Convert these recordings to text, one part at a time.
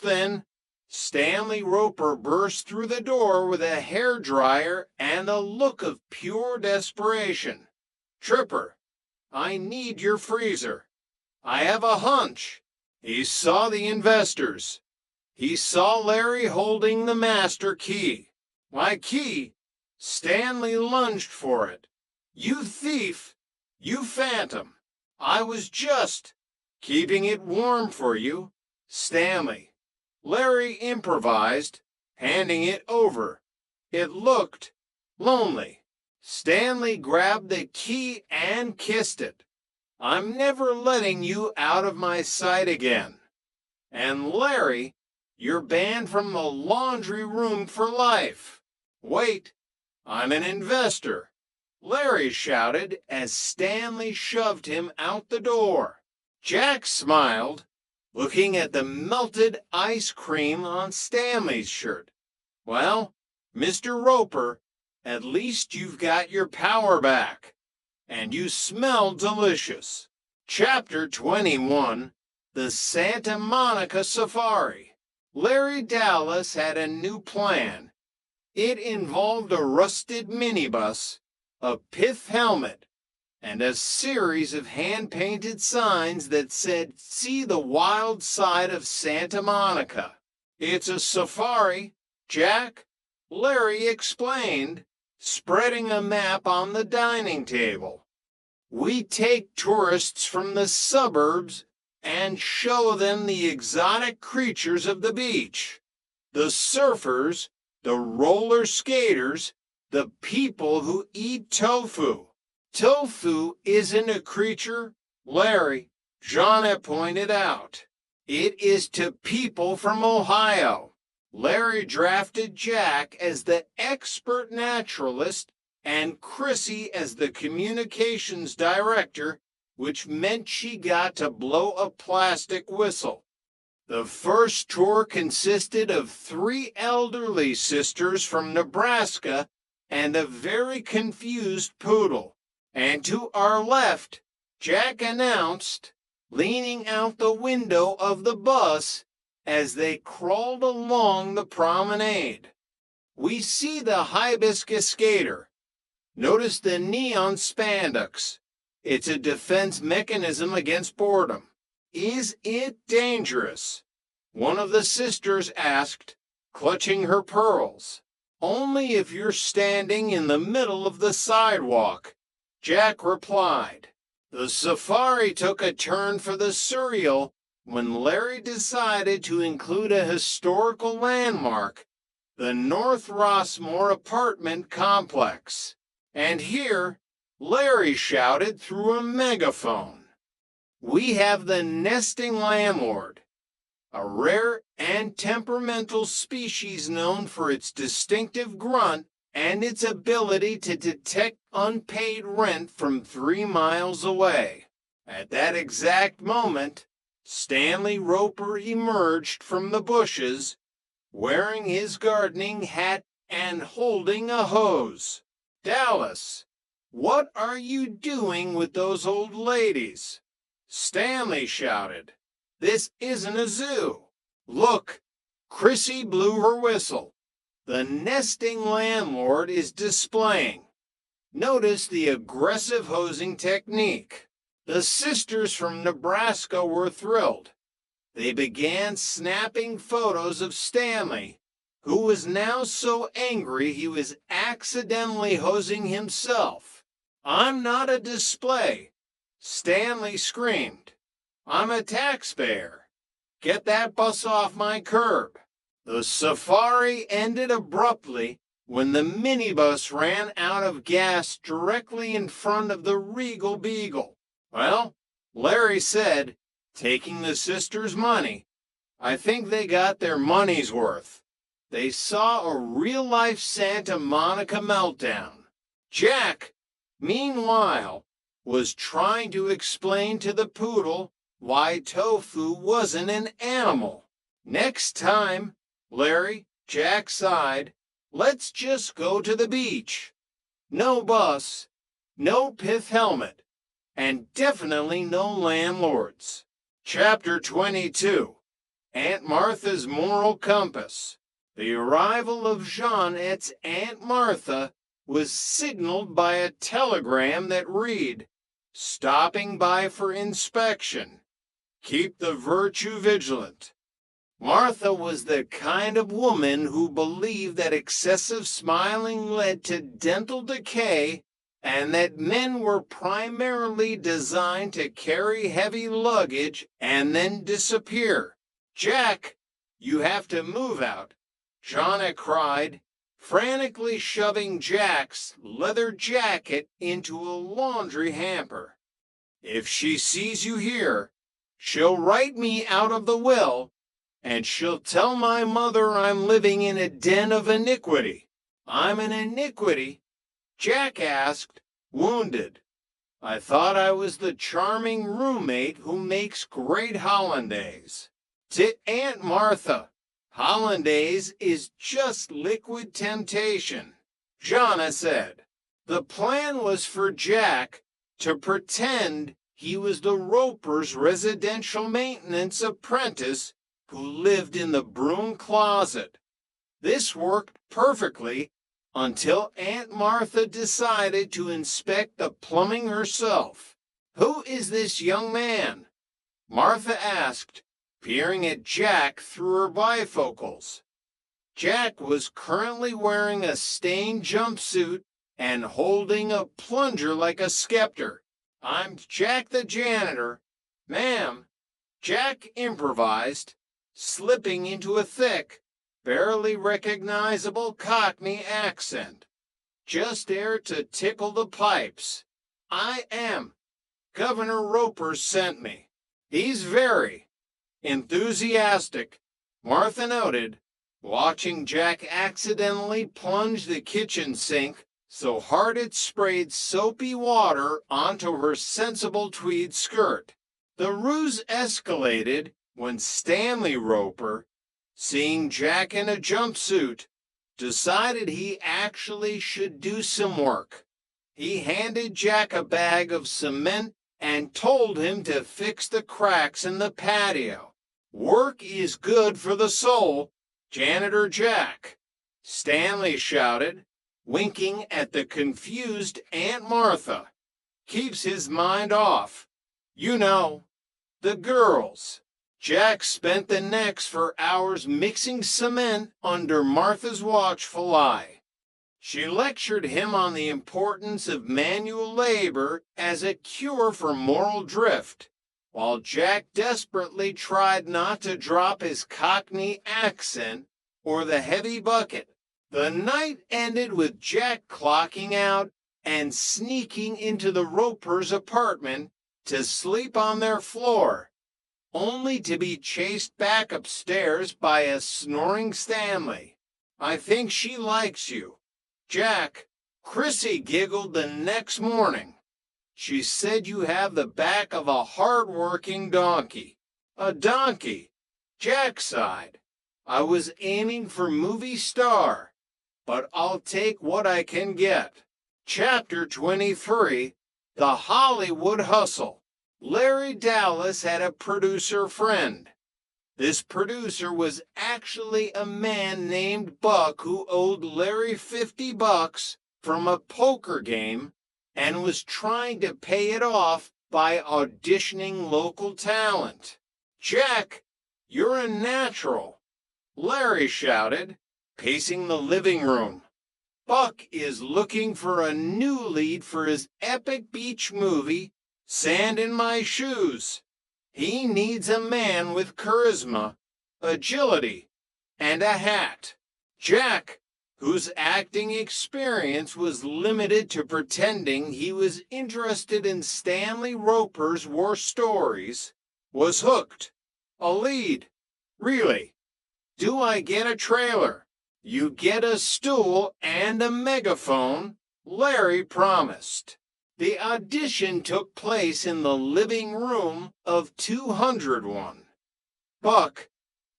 then, Stanley Roper burst through the door with a hairdryer and a look of pure desperation. "Tripper, I need your freezer. I have a hunch." He saw the investors. He saw Larry holding the master key. "My key?" Stanley lunged for it. "You thief! You phantom! I was just keeping it warm for you." "Stanley." Larry improvised, handing it over. It looked lonely. Stanley grabbed the key and kissed it. "I'm never letting you out of my sight again. And Larry, you're banned from the laundry room for life." "Wait, I'm an investor," Larry shouted as Stanley shoved him out the door. Jack smiled, looking at the melted ice cream on Stanley's shirt. "Well, Mr. Roper, at least you've got your power back. And you smell delicious." Chapter 21, The Santa Monica Safari. Larry Dallas had a new plan. It involved a rusted minibus, a pith helmet, and a series of hand-painted signs that said, "See the wild side of Santa Monica." "It's a safari, Jack," Larry explained, spreading a map on the dining table. "We take tourists from the suburbs and show them the exotic creatures of the beach. The surfers, the roller skaters, the people who eat tofu." "Tofu isn't a creature, Larry," Jonna pointed out. "It is to people from Ohio." Larry drafted Jack as the expert naturalist and Chrissy as the communications director, which meant she got to blow a plastic whistle. The first tour consisted of 3 elderly sisters from Nebraska and a very confused poodle. "And to our left," Jack announced, leaning out the window of the bus as they crawled along the promenade, "we see the hibiscus gator. Notice the neon spandex. It's a defense mechanism against boredom." "Is it dangerous?" one of the sisters asked, clutching her pearls. "Only if you're standing in the middle of the sidewalk," Jack replied. The safari took a turn for the surreal when Larry decided to include a historical landmark, the North Rossmore apartment complex. And here, Larry shouted through a megaphone, "We have the nesting landlord, a rare and temperamental species known for its distinctive grunt and its ability to detect unpaid rent from 3 miles away." At that exact moment, Stanley Roper emerged from the bushes, wearing his gardening hat and holding a hose. "Dallas, what are you doing with those old ladies?" Stanley shouted. "This isn't a zoo. Look," Chrissy blew her whistle. "The nesting landlord is displaying. Notice the aggressive hosing technique." The sisters from Nebraska were thrilled. They began snapping photos of Stanley, who was now so angry he was accidentally hosing himself. "I'm not a display," Stanley screamed. "I'm a taxpayer. Get that bus off my curb." The safari ended abruptly when the minibus ran out of gas directly in front of the Regal Beagle. "Well," Larry said, taking the sisters' money, "I think they got their money's worth. They saw a real-life Santa Monica meltdown." Jack, meanwhile, was trying to explain to the poodle why tofu wasn't an animal. "Next time, Larry," Jack sighed, "let's just go to the beach. No bus, no pith helmet, and definitely no landlords." Chapter 22, Aunt Martha's moral compass. The arrival of Jeanette's Aunt Martha was signaled by a telegram that read, "Stopping by for inspection. Keep the virtue vigilant." Martha was the kind of woman who believed that excessive smiling led to dental decay and that men were primarily designed to carry heavy luggage and then disappear. "Jack, you have to move out," Janet cried, frantically shoving Jack's leather jacket into a laundry hamper. "If she sees you here, she'll write me out of the will, and she'll tell my mother I'm living in a den of iniquity." "I'm an iniquity?" Jack asked, wounded. "I thought I was the charming roommate who makes great hollandaise." To Aunt Martha, hollandaise is just liquid temptation, Jana said. The plan was for Jack to pretend he was the Ropers' residential maintenance apprentice who lived in the broom closet. This worked perfectly until Aunt Martha decided to inspect the plumbing herself. "Who is this young man?" Martha asked, peering at Jack through her bifocals. Jack was currently wearing a stained jumpsuit and holding a plunger like a scepter. "I'm Jack the janitor, ma'am," Jack improvised, slipping into a thick, barely recognizable Cockney accent. "Just there to tickle the pipes. I am. Governor Roper sent me. He's very enthusiastic," Martha noted, watching Jack accidentally plunge the kitchen sink so hard it sprayed soapy water onto her sensible tweed skirt. The ruse escalated when Stanley Roper, seeing Jack in a jumpsuit, decided he actually should do some work. He handed Jack a bag of cement and told him to fix the cracks in the patio. "Work is good for the soul, Janitor Jack," Stanley shouted, winking at the confused Aunt Martha. "Keeps his mind off, you know, the girls." Jack spent the next 4 hours mixing cement under Martha's watchful eye. She lectured him on the importance of manual labor as a cure for moral drift, while Jack desperately tried not to drop his Cockney accent or the heavy bucket. The night ended with Jack clocking out and sneaking into the Ropers' apartment to sleep on their floor, only to be chased back upstairs by a snoring Stanley. "I think she likes you, Jack," Chrissy giggled the next morning. "She said you have the back of a hard-working donkey." "A donkey," Jack sighed. "I was aiming for movie star, but I'll take what I can get." Chapter 23, The Hollywood Hustle. Larry Dallas had a producer friend. This producer was actually a man named Buck who owed Larry $50 from a poker game and was trying to pay it off by auditioning local talent. "Jack, you're a natural," Larry shouted, pacing the living room. "Buck is looking for a new lead for his epic beach movie, Sand in My Shoes. He needs a man with charisma, agility, and a hat." Jack, whose acting experience was limited to pretending he was interested in Stanley Roper's war stories, was hooked. "A lead? Really? Do I get a trailer?" "You get a stool and a megaphone," Larry promised. The audition took place in the living room of 201. Buck,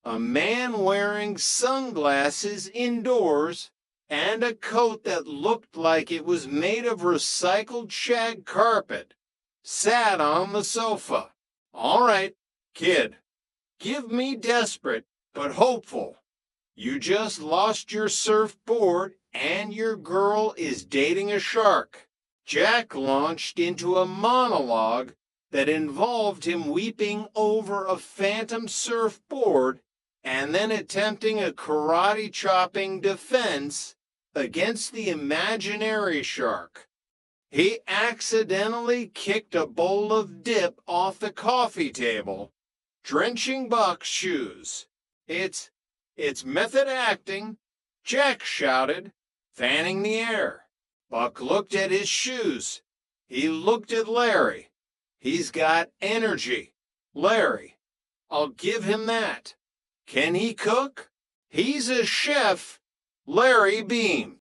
a man wearing sunglasses indoors and a coat that looked like it was made of recycled shag carpet, sat on the sofa. "All right, kid, Give me desperate, but hopeful. You just lost your surfboard and your girl is dating a shark. Jack launched into a monologue that involved him weeping over a phantom surfboard and then attempting a karate chopping defense against the imaginary shark. He accidentally kicked a bowl of dip off the coffee table, drenching Buck's shoes. It's method acting, Jack shouted, fanning the air. Buck looked at his shoes. He looked at Larry. He's got energy. Larry, I'll give him that. Can he cook? He's a chef. Larry beamed.